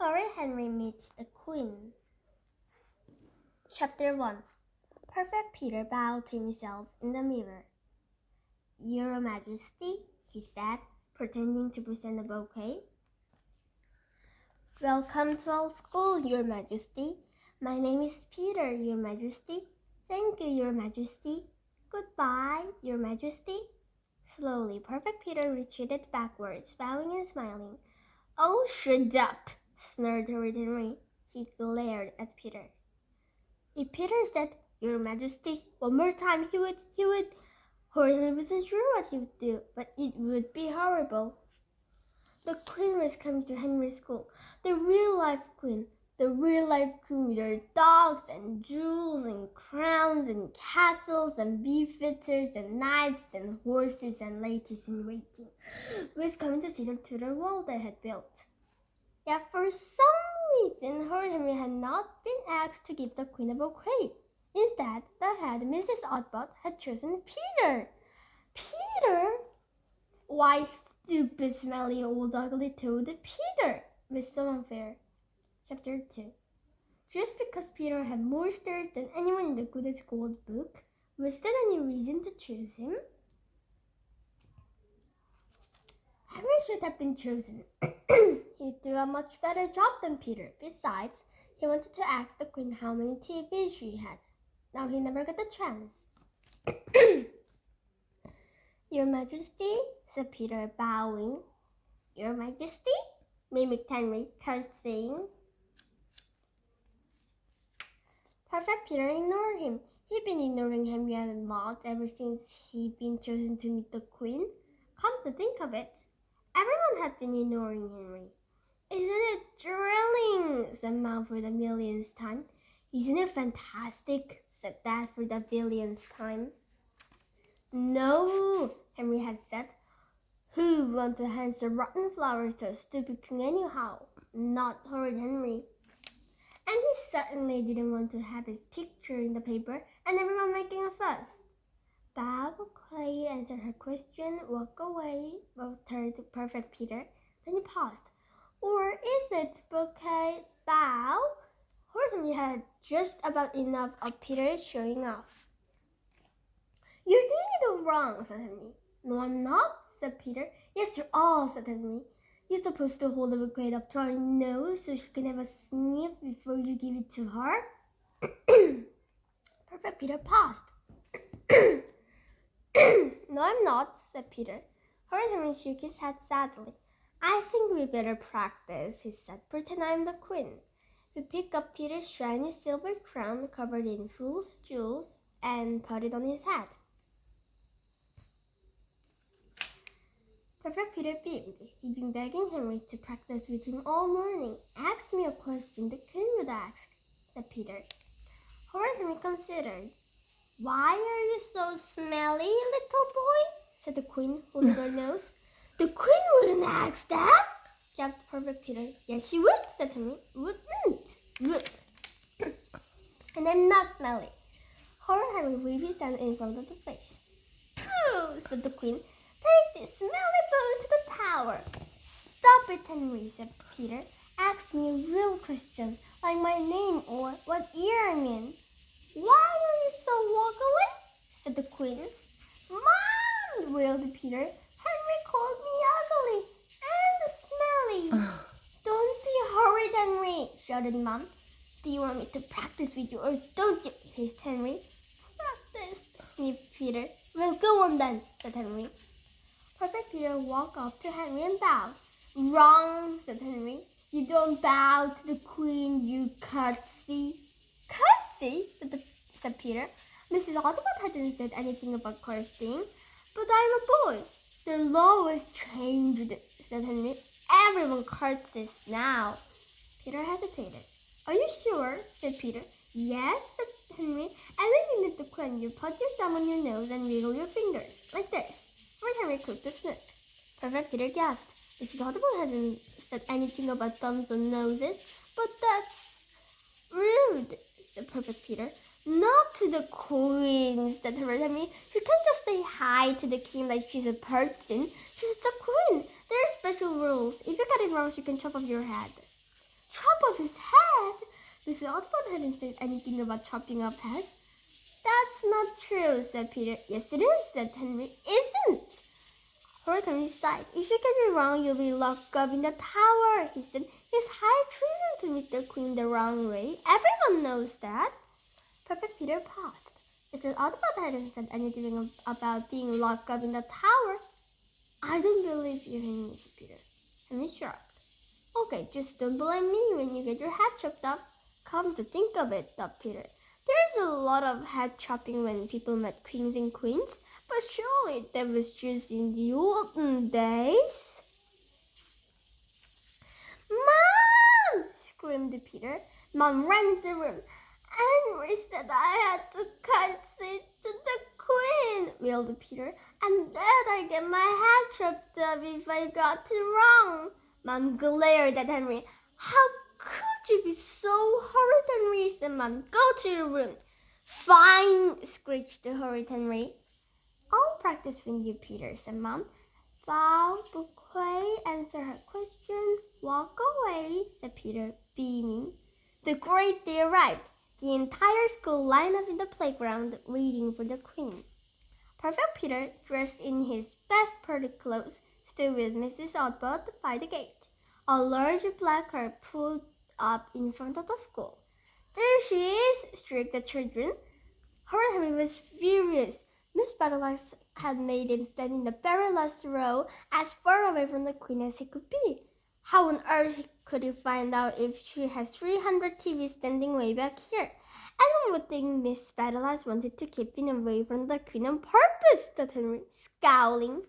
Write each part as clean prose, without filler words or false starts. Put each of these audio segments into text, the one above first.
Horrid Henry Meets the Queen. Chapter 1. Perfect Peter bowed to himself in the mirror. "Your Majesty," he said, pretending to present a bouquet. "Welcome to our school, Your Majesty. My name is Peter, Your Majesty. Thank you, Your Majesty. Goodbye, Your Majesty." Slowly, Perfect Peter retreated backwards, bowing and smiling. "Oh, shut up," snarled Horrid Henry. He glared at Peter. If Peter said, "Your Majesty," one more time, he would. Horrid Henry wasn't sure what he would do, but it would be horrible. The Queen was coming to Henry's school. The real-life Queen with her dogs and jewels and crowns and castles and beefeaters and knights and horses and ladies in waiting, was coming to see them to the wall they had built. Yet for some reason, Horrid Henry had not been asked to give the Queen a bouquet. Instead, the head Mrs. Oddbot had chosen Peter. Peter? Why, stupid, smelly, old, ugly toad, Peter was so unfair. Chapter 2. Just because Peter had more stars than anyone in the Goodest Gold book, was there any reason to choose him? Henry should have been chosen. He'd do a much better job than Peter. Besides, he wanted to ask the Queen how many TVs she had. Now he never got the chance. "Your Majesty," said Peter, bowing. "Your Majesty," mimicked Henry, curtsying. Perfect Peter ignored him. He'd been ignoring Henry a lot ever since he'd been chosen to meet the Queen. Come to think of it, everyone had been ignoring Henry. "Isn't it thrilling?" said Mom for the millionth time. "Isn't it fantastic?" said Dad for the billionth time. "No," Henry had said. "Who want to hand some rotten flowers to a stupid king anyhow? Not Horrid Henry." And he certainly didn't want to have his picture in the paper and everyone making a fuss. "Bow, bouquet, answer her question, walk away," muttered Perfect Peter. Then he paused. "Or is it bouquet, bow?" Horrid Henry had just about enough of Peter showing off. "You're doing it all wrong," said Henry. "No, I'm not," said Peter. "Yes, you are," said Henry. "You're supposed to hold the bouquet up to her nose so she can have a sniff before you give it to her." Perfect Peter paused. "No, I'm not," said Peter. Horrid Henry shook his head sadly. "I think we better practice," he said. "Pretend I'm the Queen." We picked up Peter's shiny silver crown covered in fool's jewels and put it on his head. Perfect Peter beamed. He'd been begging Henry to practice with him all morning. "Ask me a question the Queen would ask," said Peter. Horrid Henry considered. "Why are you so smelly, little boy?" said the Queen, holding her nose. "The Queen wouldn't ask that," gasped Perfect Peter. "Yes, she would," said Henry. "Wouldn't. Would. And I'm not smelly." Horrid Henry waved his hand in front of the face. "Pooh," said the Queen. "Take this smelly bone to the tower." "Stop it, Henry," said Peter. "Ask me a real question, like my name or what year I'm in." "Why are you so woggly?" said the Queen. "Mom," wailed Peter. "Henry called me ugly and smelly." "Don't be horrid, Henry," shouted Mom. "Do you want me to practice with you or don't you?" hissed Henry. "Practice," sniffed Peter. "Well, go on then," said Henry. Perfect Peter walked up to Henry and bowed. "Wrong," said Henry. "You don't bow to the Queen, you curtsy." "Curtsy?" said Peter. Mrs. Oddbot hadn't said anything about curtsying. "But I'm a boy." "The law was changed," said Henry. "Everyone curtsies now." Peter hesitated. "Are you sure?" said Peter. "Yes," said Henry. "And when you meet the Queen, you put your thumb on your nose and wiggle your fingers, like this." Horrid Henry clicked a snoot. Perfect Peter gasped. Mrs. Oddbot hadn't said anything about thumbs or noses. "But that's rude," said Perfect Peter. "Not to the Queen," said Horrid Henry. "You can't just say hi to the King like she's a person. She's the Queen. There are special rules. If you get it wrong, she can chop off your head." Chop off his head? Mrs. Audubon hadn't said anything about chopping off heads. That's not true, said Peter. Yes, it is, said Henry. Isn't? Lord Henry sighed. If you get me wrong, you'll be locked up in the tower, he said. It's high treason to meet the queen the wrong way. Everyone knows that. Perfect Peter paused. Mrs. Audubon hadn't said anything about being locked up in the tower. I don't believe you, Henry, said Peter. Henry shrugged. Okay, just don't blame me when you get your head chopped off. Come to think of it, thought Peter. There's a lot of head chopping when people met kings and queens, but surely that was just in the olden days. Mom! Screamed Peter. Mom ran to the room. Henry said I had to curtsy to the queen, wailed Peter, and that I'd get my head chopped off if I got it wrong. Mom glared at Henry. How could you be so horrid, Henry? Said Mom. Go to your room. Fine, screeched the horrid Henry. I'll practice with you, Peter, said Mom. Bow, bouquet, answer her question. Walk away, said Peter, beaming. The great day arrived. The entire school lined up in the playground, waiting for the queen. Perfect Peter, dressed in his best party clothes, stood with Mrs. Audubon by the gate. A large black car pulled up in front of the school. There she is, shrieked the children. Lord Henry was furious. Miss Battleaxe had made him stand in the very last row, as far away from the queen as he could be. How on earth could he find out if she has 300 TVs standing way back here? Anyone would think Miss Battleaxe wanted to keep him away from the queen on purpose, thought Henry, scowling.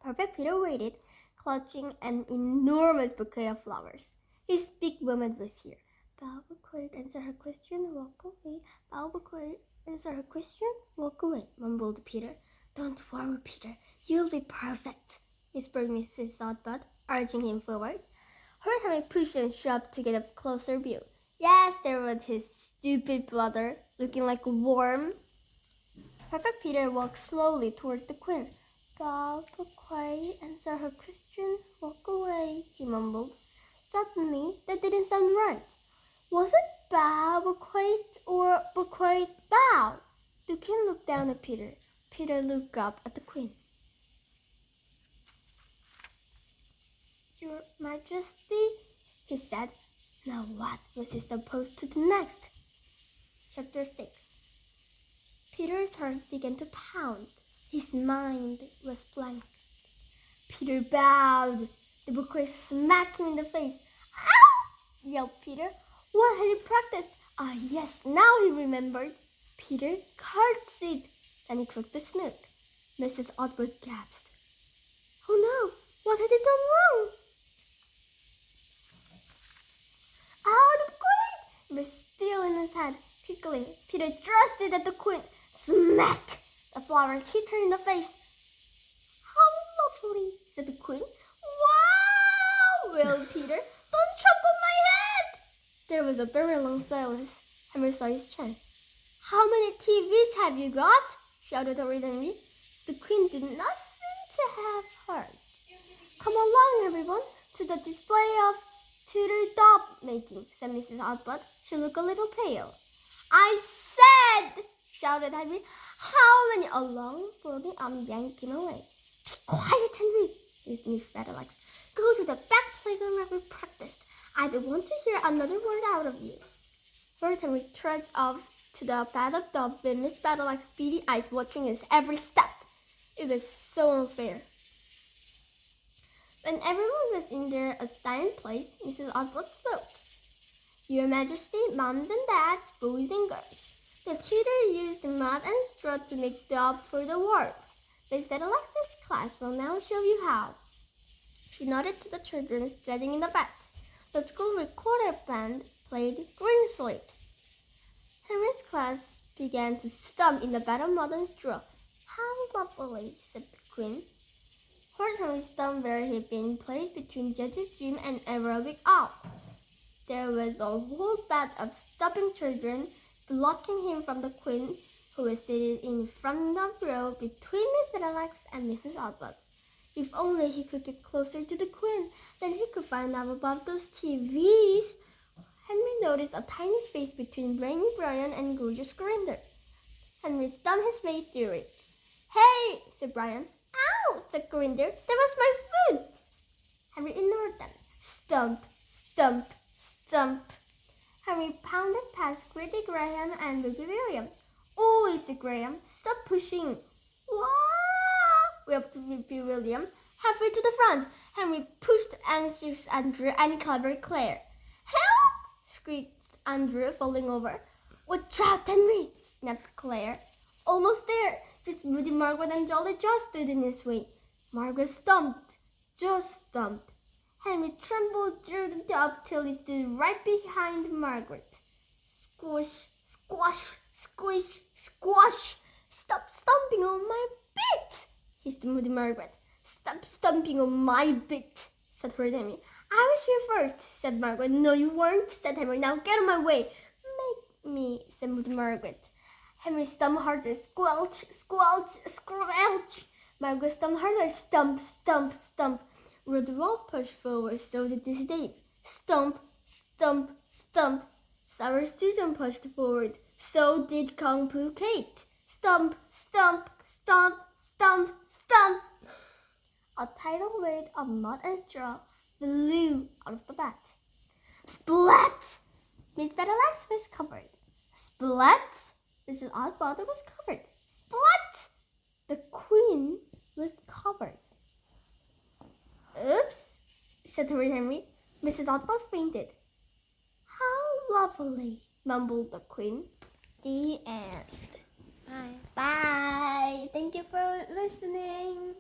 Perfect Peter waited, clutching an enormous bouquet of flowers. His big moment was here. Bow bouquet, answer her question, walk away. Bow bouquet, answer her question, walk away, mumbled Peter. Don't worry, Peter. You'll be perfect, whispered Mrs. Audubon, urging him forward. Lord Henry pushed and shoved to get a closer view. Yes, there was his stupid brother, looking like a worm. Perfect Peter walked slowly toward the queen. Bow bouquet, answer her question, walk away, he mumbled. Suddenly, that didn't sound right. Was it bow bouquet or bouquet bow? The king looked down at Peter. Peter looked up at the queen. Your Majesty, he said. Now what was he supposed to do next? Chapter 6. Peter's heart began to pound. His mind was blank. Peter bowed. The bouquet smacked him in the face. Ow! Yelled Peter. What had he practiced? Ah, yes, now he remembered. Peter curtsied. Then he crooked the snook. Mrs. Audubon gasped. Oh no, what had he done wrong? Oh, the queen! It was still in his head. Quickly, Peter thrust it at the queen. Smack! The flowers hit her in the face. How lovely, said the queen. Wow, wailed Peter. Don't chop on my head! There was a very long silence. Henry saw his chance. How many TVs have you got? Shouted Lord Henry. The queen did not seem to have heard. Come along, everyone, to the display of turtle-dove making, said Mrs. Audubon. She looked a little pale. I said, shouted Henry. How many? A long, floating arm yanked him away. Be quiet, Henry, hissed Miss Battleaxe. Go to the back playground where we practiced. I don't want to hear another word out of you. Lord Henry trudged off to the bed of dove with Miss Battleaxe's beady eyes watching his every step. It was so unfair. When everyone was in their assigned place, Mrs. Audubon spoke. Your Majesty, moms and dads, boys and girls. The tutor used mud and straw to make dove for the words. Miss Battleaxe's class will now show you how. She nodded to the children standing in the bed. The school recorder band played Green Sleeves. Henry's class began to stomp in the bed of mud and straw. How lovely, said the queen. Lord Henry stood where he'd been placed between Judge's Gym and Aerobic Owl. There was a whole bed of stopping children blocking him from the queen, who was seated in front of the row between Miss Battleaxe and Mrs. Audubon. If only he could get closer to the queen. Then he could find out above those TVs. Henry noticed a tiny space between Brainy Brian and Gorgeous Grinder. Henry stumped his way through it. "Hey!" said Brian. "Ow!" said Grinder. "That was my foot!" Henry ignored them. Stump, stump, stump. Henry pounded past Gritty Graham and Ruby William. "Oh," said Graham. "Stop pushing." "Wah!" yelped Ruby William. Halfway to the front, Henry pushed anxious Andrew and clever Claire. "Help!" screeched Andrew, falling over. "Watch out, Henry!" snapped Claire. Almost there, just Moody, Margaret, and Jolly Joe stood in his way. Margaret stumped. Joe stumped. Henry trembled through the up till he stood right behind Margaret. "Squish, squash, squish, squash! Stop stomping on my bit!" hissed Moody Margaret. "Stop stomping on my bit," said Henry. "I was here first," said Margaret. "No, you weren't," said Henry. "Now get out of my way." "Make me," said Moody Margaret. Henry stumped harder. Squelch, squelch, squelch. Margaret stumped harder. Stump, stump, stump. Rudolph pushed forward, so did Dizzy Dave. Stump, stump, stump. Sour Susan pushed forward, so did Kung Poo Kate. Stump, stump, stump, stump, stump. A tidal wave of mud and straw flew out of the bat. Splat! Miss Bettelac's was covered. Splat! Mrs. Oddbother was covered. Splat! The Queen was covered. "Oops," said Henry. Mrs. Oddbot fainted. "How lovely," mumbled the Queen. The end. Bye. Bye. Thank you for listening.